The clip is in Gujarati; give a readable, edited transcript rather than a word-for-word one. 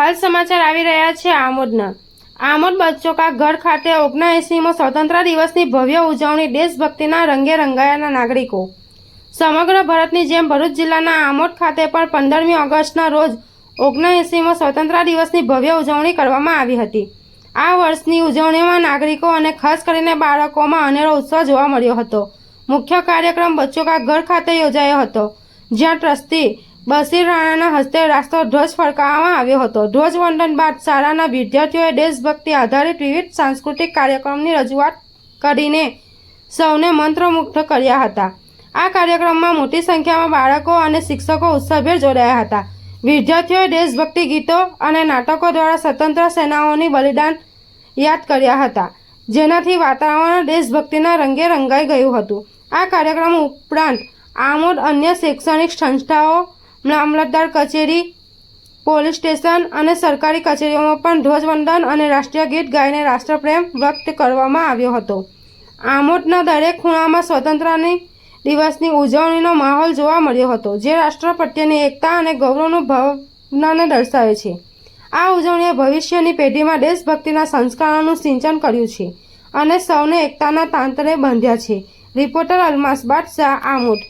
હાલ સમાચાર આવી રહ્યા છે આમોદના। આમોદ બચ્ચોકા ગઢ ખાતે 79મો સ્વતંત્ર દિવસની ભવ્ય ઉજવણી દેશભક્તિના રંગે રંગાયાના નાગરિકો। સમગ્ર ભારતની જેમ ભરૂચ જિલ્લાના આમોદ ખાતે પણ 15મી ઓગસ્ટના રોજ 79મો સ્વતંત્ર દિવસની ભવ્ય ઉજવણી કરવામાં આવી હતી। આ વર્ષની ઉજવણીમાં નાગરિકો અને ખાસ કરીને બાળકોમાં અનેરો ઉત્સાહ જોવા મળ્યો હતો। મુખ્ય કાર્યક્રમ બચ્ચોકા ગઢ ખાતે યોજાયો હતો, જ્યાં ટ્રસ્ટી બશીર રાણાના હસ્તે રાષ્ટ્રધ્વજ ફરકાવવામાં આવ્યો હતો। ધ્વજવંદન બાદ શાળાના વિદ્યાર્થીઓએ દેશભક્તિ આધારિત વિવિધ સાંસ્કૃતિક કાર્યક્રમની રજૂઆત કરીને સૌને મંત્રમુગ્ધ કર્યા હતા। આ કાર્યક્રમમાં મોટી સંખ્યામાં બાળકો અને શિક્ષકો ઉત્સાહભેર જોડાયા હતા। વિદ્યાર્થીઓએ દેશભક્તિ ગીતો અને નાટકો દ્વારા સ્વતંત્ર સેનાનીઓની બલિદાન યાદ કર્યા હતા, જેનાથી વાતાવરણ દેશભક્તિના રંગે રંગાઈ ગયું હતું। આ કાર્યક્રમ ઉપરાંત આમોદ અન્ય શૈક્ષણિક સંસ્થાઓ, મામલતદાર કચેરી, પોલીસ સ્ટેશન અને સરકારી કચેરીઓમાં પણ ધ્વજવંદન અને રાષ્ટ્રીય ગીત ગાઈને રાષ્ટ્રપ્રેમ વ્યક્ત કરવામાં આવ્યો હતો। આમોદના દરેક ખૂણામાં સ્વતંત્રતા દિવસની ઉજવણીનો માહોલ જોવા મળ્યો હતો, જે રાષ્ટ્ર પ્રત્યેની એકતા અને ગૌરવની ભાવનાને દર્શાવે છે। આ ઉજવણીએ ભવિષ્યની પેઢીમાં દેશભક્તિના સંસ્કારોનું સિંચન કર્યું છે અને સૌને એકતાના તાંતણે બાંધ્યા છે। રિપોર્ટર અલમાસ બાદશાહ, આમોદ।